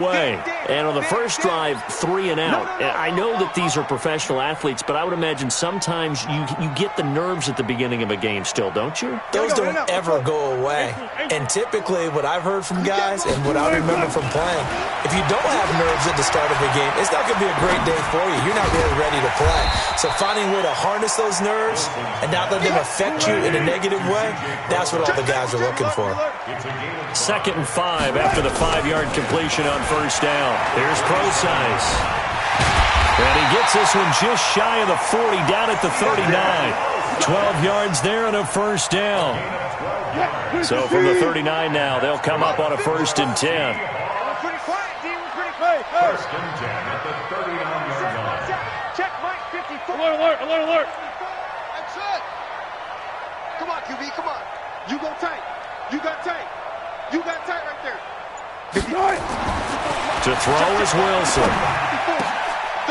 way. And on the first drive, 3 and out. I know that these are professional athletes, but I would imagine sometimes you get the nerves at the beginning of a game still, don't you? Those don't ever go away. And typically what I've heard from guys and what I remember from playing, if you don't have nerves at the start of a game, it's not going to be a great day for you. You're not really ready to play. So finding a way to harness those nerves and not let them affect you in a negative way, that's what all the guys are looking for. 2nd and 5 after the 5-yard completion on first down. Here's Procise. And he gets this one just shy of the 40, down at the 39. 12 yards there and a first down. So from the 39 now, they'll come up on a 1st and 10. First and 10 at the 39-yard line. Check Mike 54. Alert. That's it. Come on, QB, come on. You go tight. You got tight. You got tight right there. To throw is Wilson.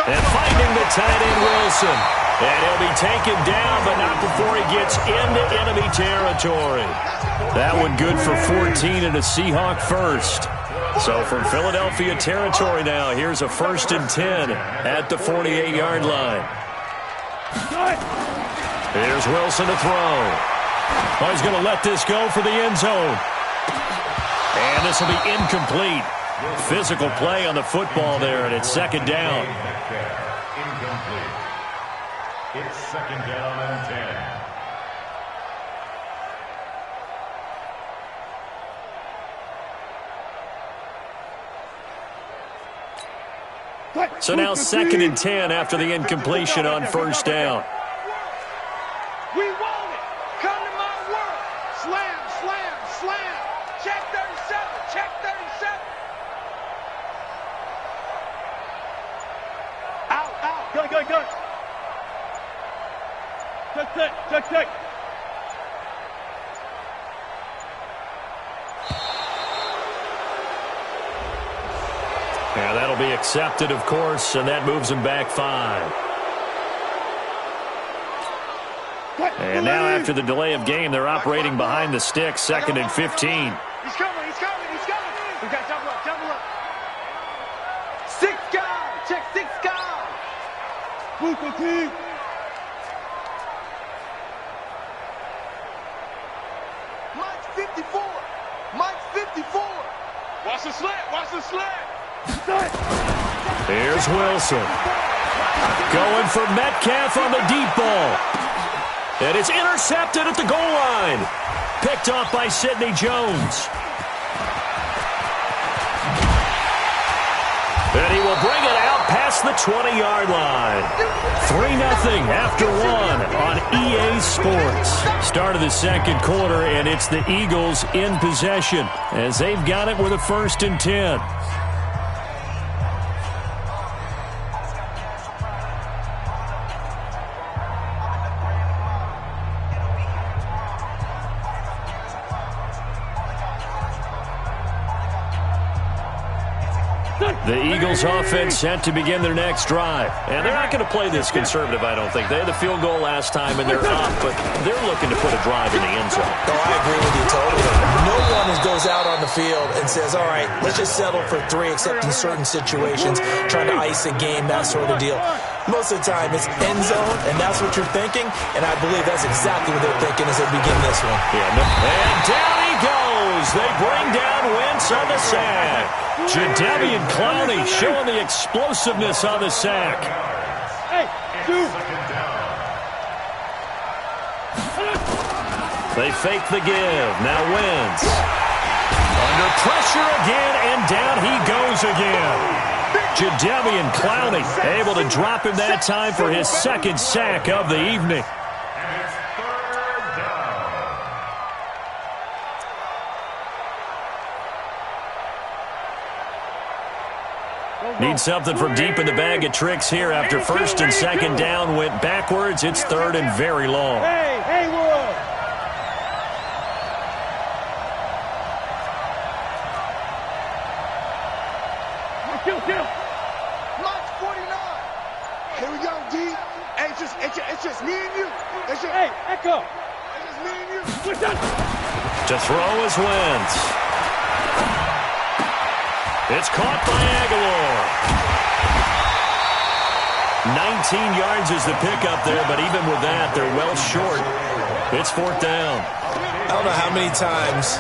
And finding the tight end, Wilson. And he'll be taken down, but not before he gets into enemy territory. That one good for 14 and a Seahawk first. So from Philadelphia territory now, here's a 1st and 10 at the 48-yard line. Here's Wilson to throw. Oh, he's going to let this go for the end zone. And this will be incomplete. Physical play on the football there, and it's 2nd down. Incomplete. It's 2nd down and 10. So now 2nd and 10 after the incompletion on first down. We want it. Come to my world. Slam. Check 37. Out. Go. Check. Yeah, that'll be accepted, of course, and that moves him back 5. And now after the delay of game, they're operating behind the sticks, 2nd and 15. He's coming. We got double up. 6 guys. Check 6 guys. Booker team. Mike's 54. Watch the slant. Here's Wilson. Going for Metcalf on the deep ball. And it's intercepted at the goal line. Picked off by Sidney Jones. And he will bring it out past the 20-yard line. 3-0 after 1 on EA Sports. Start of the 2nd quarter, and it's the Eagles in possession as they've got it with a 1st and 10. The Eagles offense set to begin their next drive. And they're not going to play this conservative, I don't think. They had the field goal last time, and they're up, but they're looking to put a drive in the end zone. Oh, I agree with you totally. No one goes out on the field and says, all right, let's just settle for 3, except in certain situations, trying to ice a game, that sort of deal. Most of the time, it's end zone, and that's what you're thinking, and I believe that's exactly what they're thinking as they begin this one. Yeah, and down he goes. They bring down Wentz on the sack. Jadeveon Clowney showing the explosiveness on the sack. They fake the give. Now Wentz. Under pressure again, and down he goes again. Jadeveon Clowney able to drop him that time for his 2nd sack of the evening. Need something from deep in the bag of tricks here after 1st and 2nd down went backwards. It's 3rd and very long. Haywood. Kill. Mike's 49. Here we go, D. Hey, it's just me and you. Hey, Echo. It's just me and you. To throw is Wentz. It's caught by Aguilar. 19 yards is the pickup there, but even with that, they're well short. It's 4th down. I don't know how many times,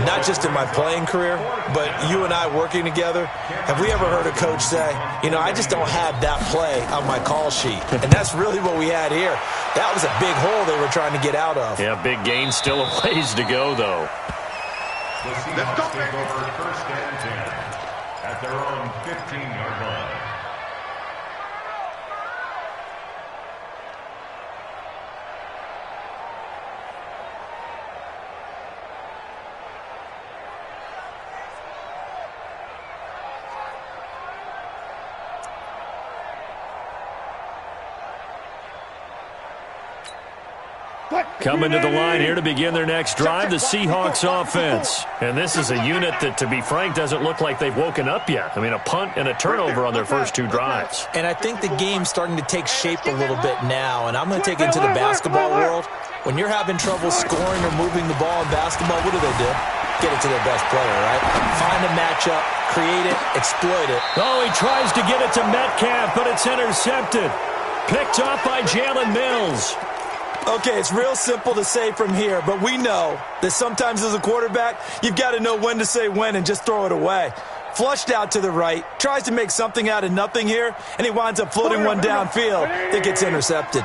not just in my playing career, but you and I working together, have we ever heard a coach say, you know, I just don't have that play on my call sheet. And that's really what we had here. That was a big hole they were trying to get out of. Yeah, big gain, still a ways to go, though. The Seahawks take over 1st and 10 at their own 15-yard line. Coming to the line here to begin their next drive, the Seahawks offense. And this is a unit that, to be frank, doesn't look like they've woken up yet. I mean, a punt and a turnover on their first 2 drives. And I think the game's starting to take shape a little bit now, and I'm going to take it into the basketball world. When you're having trouble scoring or moving the ball in basketball, what do? Get it to their best player, right? Find a matchup, create it, exploit it. Oh, he tries to get it to Metcalf, but it's intercepted. Picked off by Jalen Mills. Okay, it's real simple to say from here, but we know that sometimes as a quarterback, you've got to know when to say when and just throw it away. Flushed out to the right, tries to make something out of nothing here, and he winds up floating one downfield that gets intercepted.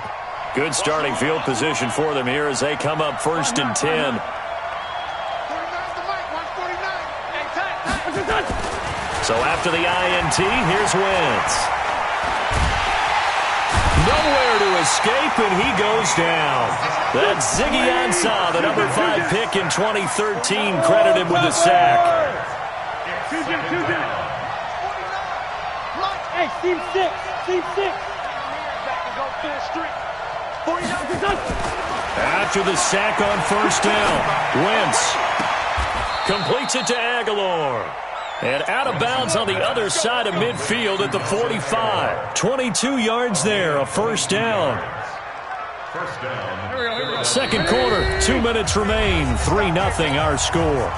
Good starting field position for them here as they come up 1st and 10. So after the INT, here's Wentz. Nowhere to escape, and he goes down. That's Ziggy Ansah, the number 5 pick in 2013, credited with a sack. Hey, team 6. Team 6. After the sack on 1st down, Wentz completes it to Aguilar. And out of bounds on the other side of midfield at the 45. 22 yards there, a 1st down. Second quarter, 2 minutes remain. 3-0 our score.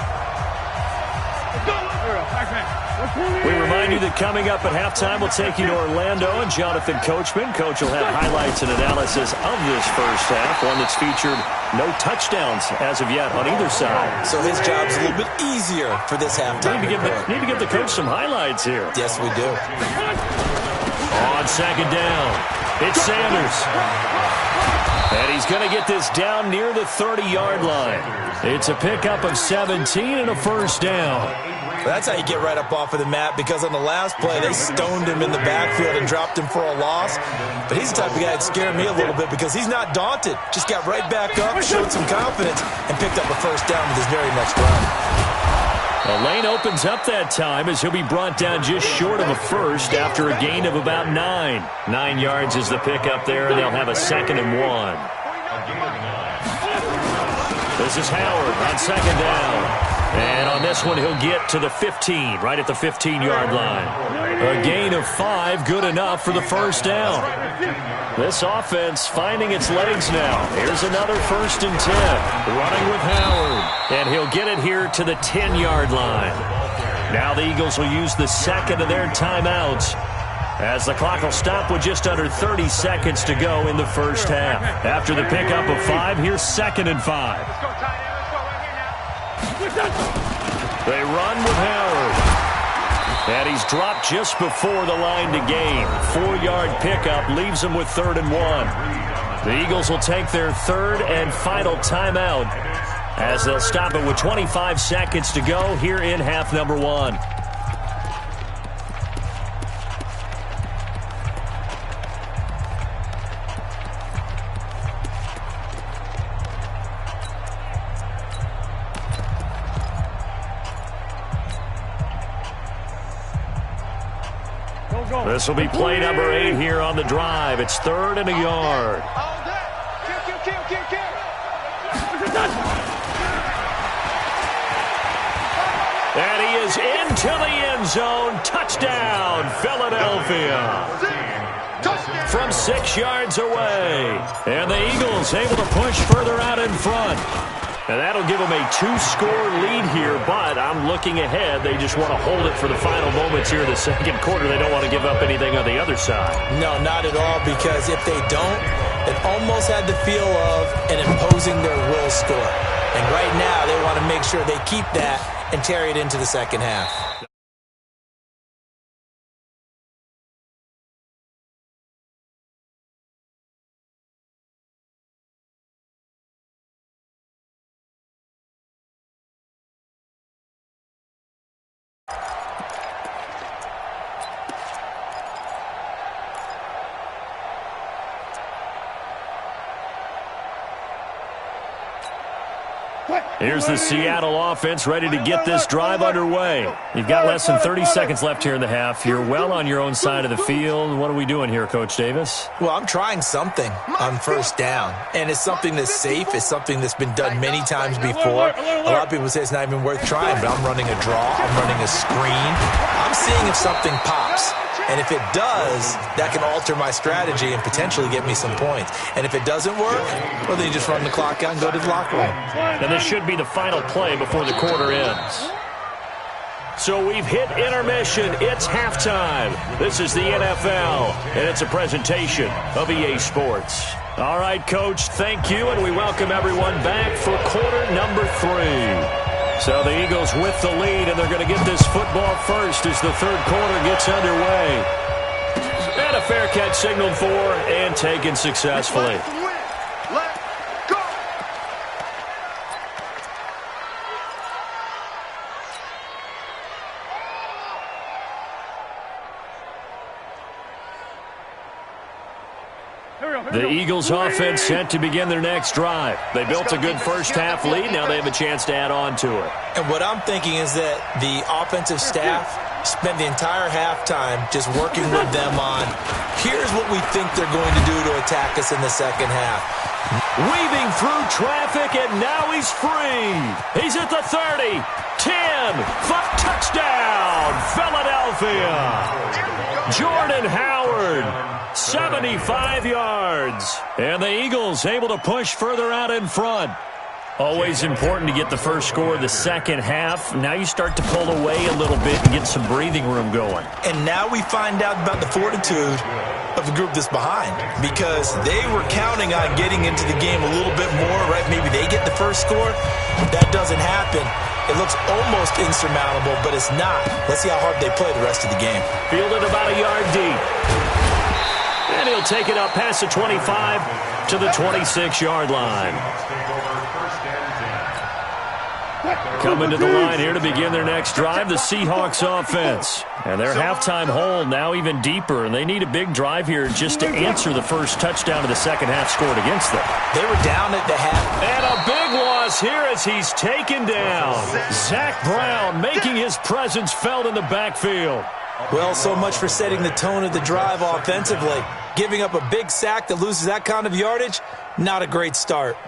We remind you that coming up at halftime, we'll take you to Orlando and Jonathan Coachman. Coach will have highlights and analysis of this first half, one that's featured no touchdowns as of yet on either side. So his job's a little bit easier for this halftime. Need to give the coach some highlights here. Yes, we do. On 2nd down, it's Sanders. And he's going to get this down near the 30-yard line. It's a pickup of 17 and a 1st down. That's how you get right up off of the mat, because on the last play, they stoned him in the backfield and dropped him for a loss. But he's the type of guy that scared me a little bit because he's not daunted. Just got right back up, showed some confidence, and picked up a 1st down with his very next run. The lane opens up that time as he'll be brought down just short of a 1st after a gain of about 9. 9 yards is the pickup there, and they'll have a 2nd and 1. This is Howard on 2nd down. And on this one, he'll get to the 15, right at the 15-yard line. A gain of 5, good enough for the 1st down. This offense finding its legs now. Here's another 1st and 10, running with Howard. And he'll get it here to the 10-yard line. Now the Eagles will use the 2nd of their timeouts, as the clock will stop with just under 30 seconds to go in the first half. After the pickup of 5, here's 2nd and 5. They run with Howard. And he's dropped just before the line to gain. 4-yard pickup leaves him with 3rd and 1. The Eagles will take their 3rd and final timeout as they'll stop it with 25 seconds to go here in half number 1. This will be play number 8 here on the drive. It's 3rd and a yard. And he is into the end zone. Touchdown, Philadelphia. From 6 yards away. And the Eagles able to push further out in front. And that'll give them a 2-score lead here, but I'm looking ahead. They just want to hold it for the final moments here in the second quarter. They don't want to give up anything on the other side. No, not at all, because if they don't, it almost had the feel of an imposing their will score. And right now, they want to make sure they keep that and carry it into the second half. Here's the Seattle offense ready to get this drive underway. You've got less than 30 seconds left here in the half. You're well on your own side of the field. What are we doing here, Coach Davis? Well, I'm trying something on first down, and it's something that's safe. It's something that's been done many times before. A lot of people say it's not even worth trying, but I'm running a draw. I'm running a screen. I'm seeing if something pops. And if it does, that can alter my strategy and potentially get me some points. And if it doesn't work, well, then you just run the clock out and go to the locker room. And this should be the final play before the quarter ends. So we've hit intermission. It's halftime. This is the NFL, and it's a presentation of EA Sports. All right, Coach, thank you, and we welcome everyone back for quarter number 3. So the Eagles with the lead, and they're going to get this football first as the third quarter gets underway. And a fair catch signaled for and taken successfully. The Eagles offense set to begin their next drive. They built a good first half lead. Now they have a chance to add on to it. And what I'm thinking is that the offensive staff spent the entire halftime just working with them on, here's what we think they're going to do to attack us in the second half. Weaving through traffic, and now he's free. He's at the 30, 10, 5, touchdown, Philadelphia. Jordan Howard, 75 yards. And the Eagles able to push further out in front. Always important to get the first score of the second half. Now you start to pull away a little bit and get some breathing room going. And now we find out about the fortitude of the group that's behind, because they were counting on getting into the game a little bit more, right? Maybe they get the first score. That doesn't happen. It looks almost insurmountable, but it's not. Let's see how hard they play the rest of the game. Fielded about a yard deep. And he'll take it up past the 25 to the 26-yard line. Coming to the line here to begin their next drive, the Seahawks offense. And their halftime hole now even deeper, and they need a big drive here just to answer the first touchdown of the second half scored against them. They were down at the half. And a big loss here as he's taken down. Zach Brown making his presence felt in the backfield. Well, so much for setting the tone of the drive offensively. Giving up a big sack that loses that kind of yardage, not a great start.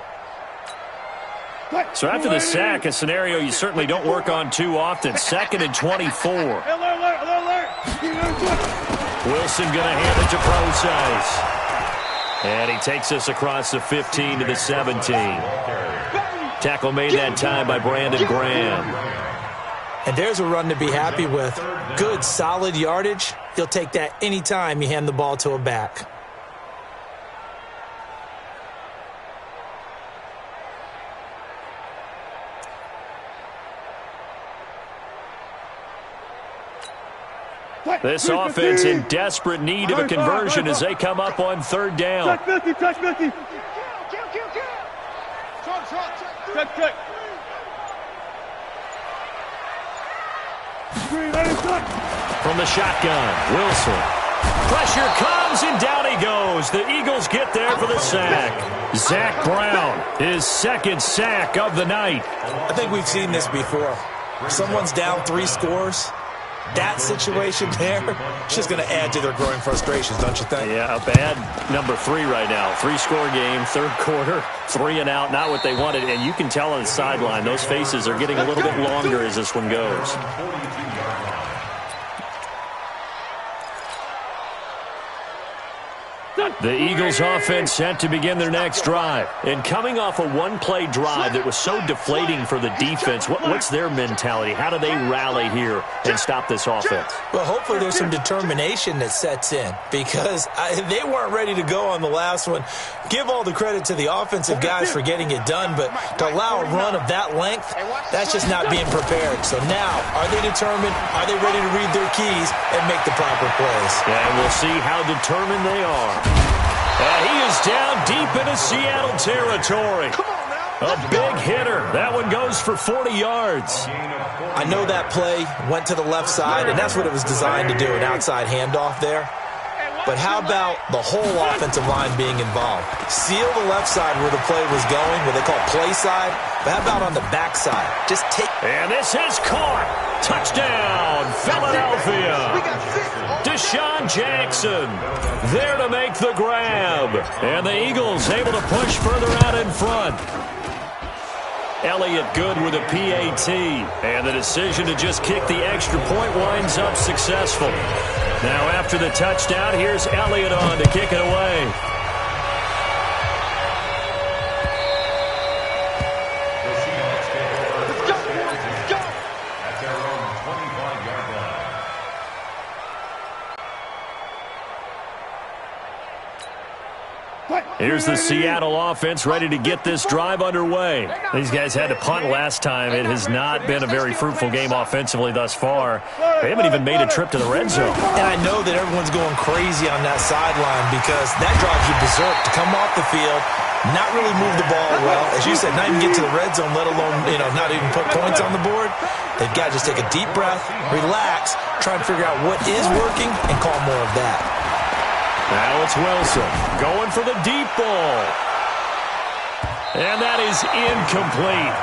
So after the sack, a scenario you certainly don't work on too often. 2nd and 24. Wilson going to hand it to Procise. And he takes us across the 15 to the 17. Tackle made that time by Brandon Graham. And there's a run to be happy with. Good, solid yardage. You'll take that anytime you hand the ball to a back. This offense in desperate need of a conversion as they come up on third down. Touch 50, touch 50. Check. From the shotgun, Wilson. Pressure comes, and down he goes. The Eagles get there for the sack. Zach Brown, his second sack of the night. I think we've seen this before. Someone's down 3 scores. That situation there, it's just going to add to their growing frustrations, don't you think? Yeah, a bad number 3 right now. 3-score game, third quarter, 3 and out, not what they wanted. And you can tell on the sideline, those faces are getting a little bit longer as this one goes. The Eagles offense set to begin their next drive. And coming off a one-play drive that was so deflating for the defense, what's their mentality? How do they rally here and stop this offense? Well, hopefully there's some determination that sets in because they weren't ready to go on the last one. Give all the credit to the offensive guys for getting it done, but to allow a run of that length, that's just not being prepared. So now, are they determined? Are they ready to read their keys and make the proper plays? And we'll see how determined they are. And he is down deep into Seattle territory. A big hitter. That one goes for 40 yards. I know that play went to the left side, and that's what it was designed to do, an outside handoff there. But how about the whole offensive line being involved? Seal the left side where the play was going, what they call play side. But how about on the back side? Just take... And this is caught. Touchdown, Philadelphia. Deshaun Jackson there to make the grab. And the Eagles able to push further out in front. Elliott good with a PAT. And the decision to just kick the extra point winds up successful. Now after the touchdown, here's Elliott on to kick it away. Here's the Seattle offense ready to get this drive underway. These guys had to punt last time. It has not been a very fruitful game offensively thus far. They haven't even made a trip to the red zone. And I know that everyone's going crazy on that sideline because that drives you berserk to come off the field, not really move the ball well. As you said, not even get to the red zone, let alone, not even put points on the board. They've got to just take a deep breath, relax, try and figure out what is working, and call more of that. Now it's Wilson going for the deep ball. And that is incomplete.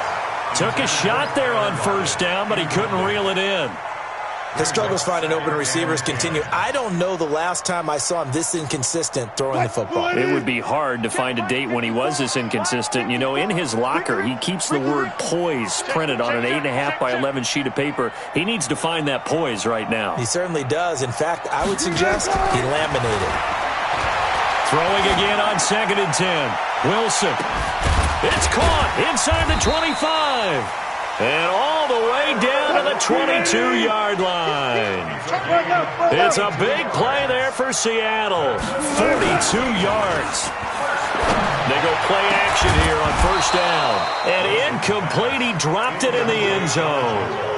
Took a shot there on first down, but he couldn't reel it in. His struggles finding open receivers continue. I don't know the last time I saw him this inconsistent throwing the football. It would be hard to find a date when he was this inconsistent. In his locker, he keeps the word poise printed on an 8.5 by 11 sheet of paper. He needs to find that poise right now. He certainly does. In fact, I would suggest he laminated. Throwing again on 2nd and 10. Wilson. It's caught inside the 25. And all the way down to the 22-yard line. It's a big play there for Seattle. 42 yards. They go play action here on first down. And incomplete. He dropped it in the end zone.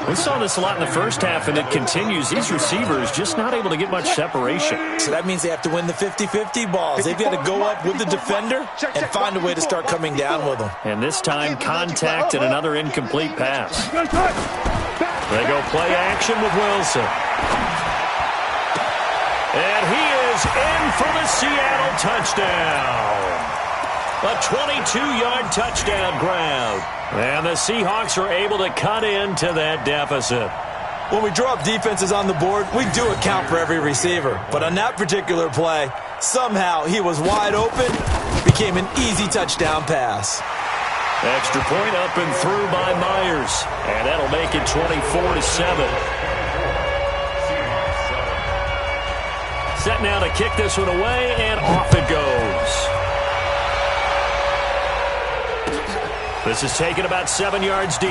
We saw this a lot in the first half, and it continues. These receivers just not able to get much separation. So that means they have to win the 50-50 balls. They've got to go up with the defender and find a way to start coming down with them. And this time, contact and another incomplete pass. They go play action with Wilson. And he is in for the Seattle touchdown. A 22-yard touchdown grab. And the Seahawks are able to cut into that deficit. When we draw up defenses on the board, we do account for every receiver. But on that particular play, somehow he was wide open, became an easy touchdown pass. Extra point up and through by Myers. And that'll make it 24-7. Set now to kick this one away, and off it goes. This is taken about 7 yards deep. The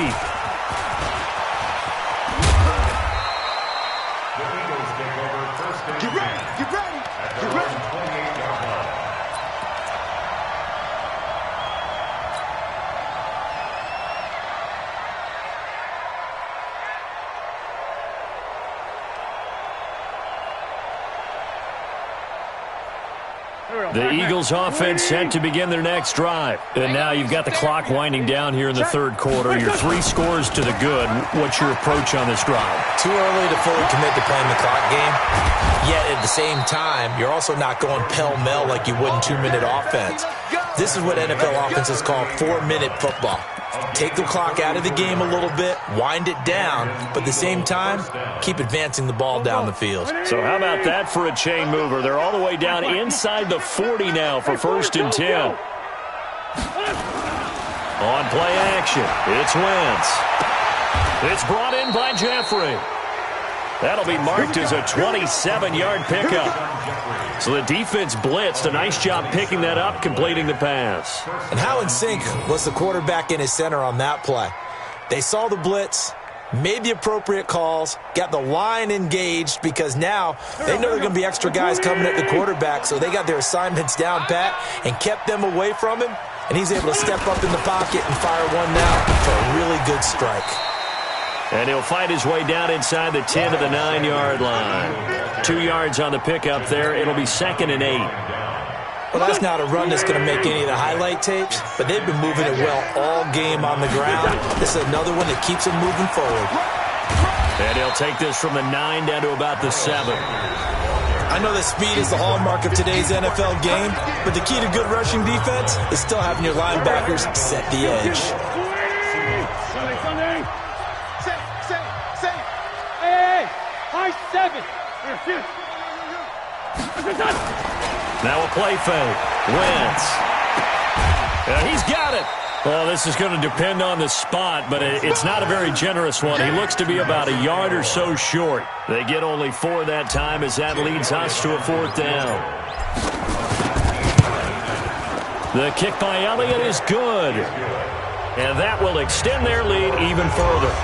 Eagles take over first and 10. Get ready. At their own 28-yard line. The Eagles offense set to begin their next drive. And now you've got the clock winding down here in the third quarter. Your 3 scores to the good. What's your approach on this drive? Too early to fully commit to playing the clock game. Yet at the same time, you're also not going pell-mell like you would in 2-minute offense. This is what NFL offenses call 4-minute football. Take the clock out of the game a little bit, wind it down, but at the same time, keep advancing the ball down the field. So how about that for a chain mover? They're all the way down inside the 40 now for first and 10. On play action, it's Wentz. It's brought in by Jeffrey. That'll be marked as a 27-yard pickup. So the defense blitzed. A nice job picking that up, completing the pass. And how in sync was the quarterback and his center on that play? They saw the blitz, made the appropriate calls, got the line engaged because now they know there are going to be extra guys coming at the quarterback, so they got their assignments down pat and kept them away from him, and he's able to step up in the pocket and fire one now for a really good strike. And he'll fight his way down inside the 10 to the 9-yard line. 2 yards on the pickup there. It'll be 2nd and 8. Well, that's not a run that's going to make any of the highlight tapes, but they've been moving it well all game on the ground. This is another one that keeps them moving forward. And he'll take this from the 9 down to about the 7. I know that speed is the hallmark of today's NFL game, but the key to good rushing defense is still having your linebackers set the edge. High 7. Now a play fake. Wentz. He's got it. Well, this is going to depend on the spot, but it's not a very generous one. He looks to be about a yard or so short. They get only 4 that time as that leads us to a 4th down. The kick by Elliott is good. And that will extend their lead even further.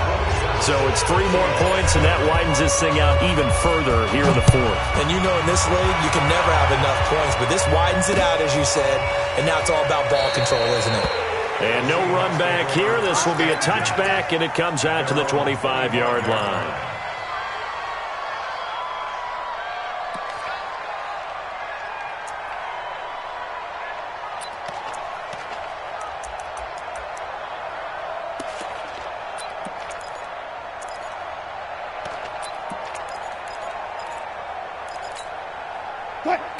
So it's 3 more points, and that widens this thing out even further here in the 4th. And you know in this league, you can never have enough points, but this widens it out, as you said, and now it's all about ball control, isn't it? And no run back here. This will be a touchback, and it comes out to the 25-yard line.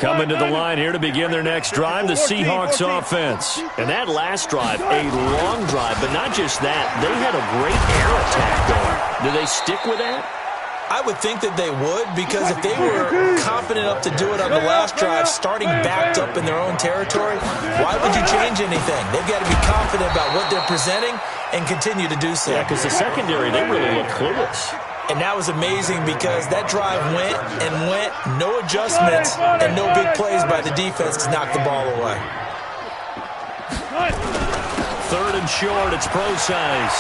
Coming to the line here to begin their next drive, the Seahawks offense. And that last drive, a long drive, but not just that. They had a great air attack going. Do they stick with that? I would think that they would, because if they were confident enough to do it on the last drive, starting backed up in their own territory, why would you change anything? They've got to be confident about what they're presenting and continue to do so. Yeah, because the secondary, they really look clueless. And that was amazing because that drive went and went, no adjustments, and no big plays by the defense to knock the ball away. 3rd and short, it's Procise.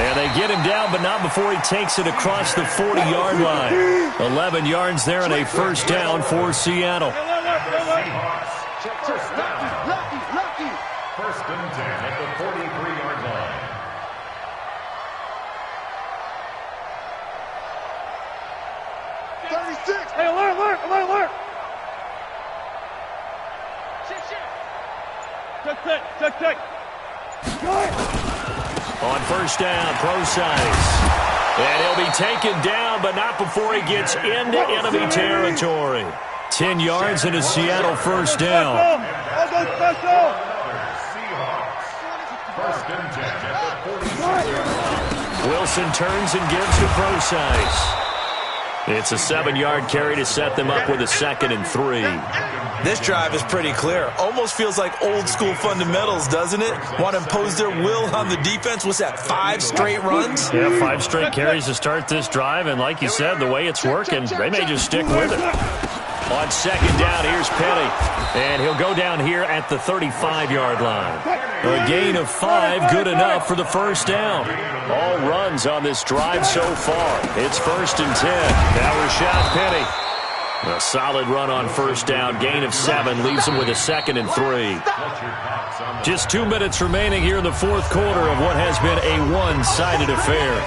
And they get him down, but not before he takes it across the 40-yard line. 11 yards there and a 1st down for Seattle. First and 10 at the 43-yard line. Hey, alert! Check. On 1st down, Procise. And he'll be taken down, but not before he gets into enemy territory. 10 yards and a Seattle 1st down. First and 10 at the 43-yard line. Wilson turns and gives to Procise. It's a 7-yard carry to set them up with a 2nd and 3. This drive is pretty clear. Almost feels like old-school fundamentals, doesn't it? Want to impose their will on the defense. What's that, 5 straight runs? Yeah, 5 straight carries to start this drive, and like you said, the way it's working, they may just stick with it. On 2nd down, here's Penny, and he'll go down here at the 35-yard line. A gain of 5, good enough for the 1st down. All runs on this drive so far. It's 1st and 10. Now Rashad Penny. A solid run on 1st down. Gain of 7 leaves him with a 2nd and 3. Just 2 minutes remaining here in the 4th quarter of what has been a one-sided affair.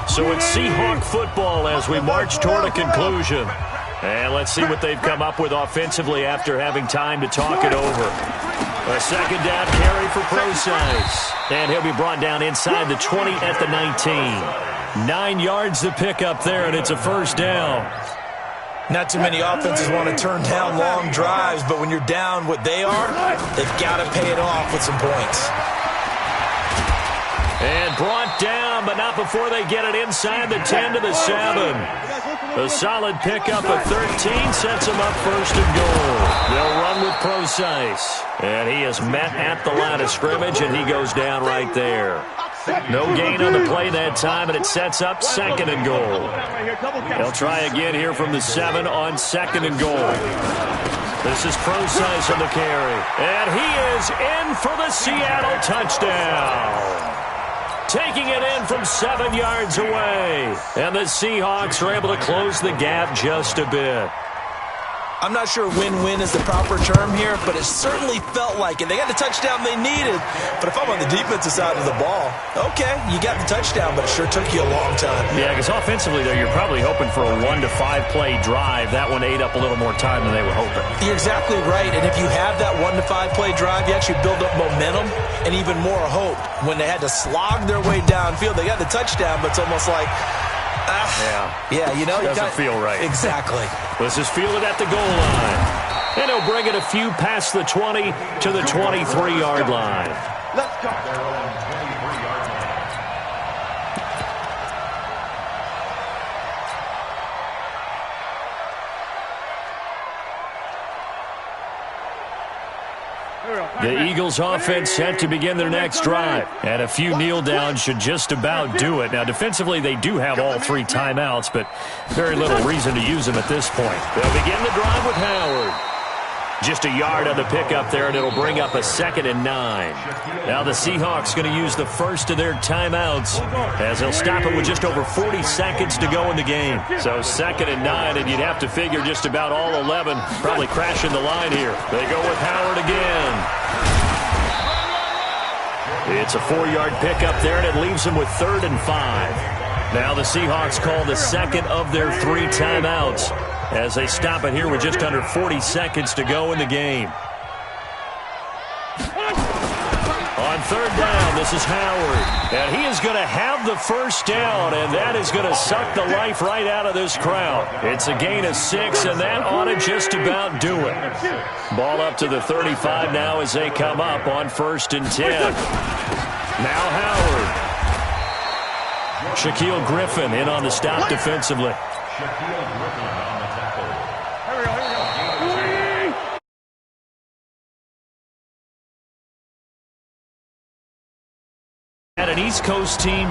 So it's Seahawk football as we march toward a conclusion. And let's see what they've come up with offensively after having time to talk it over. A 2nd down carry for Procise. And he'll be brought down inside the 20 at the 19. 9 yards to pick up there, and it's a 1st down. Not too many offenses want to turn down long drives, but when you're down what they are, they've got to pay it off with some points. And brought down, but not before they get it inside the 10 to the 7. A solid pickup of 13 sets him up first and goal. They'll run with Procise. And he is met at the line of scrimmage, and he goes down right there. No gain on the play that time, and it sets up second and goal. They'll try again here from the 7 on second and goal. This is Procise on the carry. And he is in for the Seattle touchdown. Taking it in from 7 yards away. And the Seahawks are able to close the gap just a bit. I'm not sure win-win is the proper term here, but it certainly felt like it. They got the touchdown they needed, but if I'm on the defensive side of the ball, okay, you got the touchdown, but it sure took you a long time. Yeah, because offensively, though, you're probably hoping for a 1 to 5 play drive. That one ate up a little more time than they were hoping. You're exactly right, and if you have that 1 to 5 play drive, you actually build up momentum and even more hope. When they had to slog their way downfield, they got the touchdown, but it's almost like, yeah, you know, doesn't feel right. Exactly. This is fielded at the goal line. And he'll bring it a few past the 20 to the 23-yard line. Let's go. Their own 23-yard line. The Eagles offense set to begin their next drive. And a few kneel downs should just about do it. Now, defensively, they do have all 3 timeouts, but very little reason to use them at this point. They'll begin the drive with Howard. Just a yard on the pickup there, and it'll bring up a 2nd and 9. Now the Seahawks going to use the first of their timeouts as they'll stop it with just over 40 seconds to go in the game. So 2nd and 9, and you'd have to figure just about all 11 probably crashing the line here. They go with Howard again. It's a 4-yard pickup there, and it leaves them with 3rd and 5. Now the Seahawks call the second of their 3 timeouts as they stop it here with just under 40 seconds to go in the game. On 3rd down, this is Howard. And he is going to have the first down, and that is going to suck the life right out of this crowd. It's a gain of 6, and that ought to just about do it. Ball up to the 35 now as they come up on 1st and 10. Now Howard. Shaquille Griffin in on the stop defensively. Shaquille Griffin on the tackle. Here we go. At an East Coast team.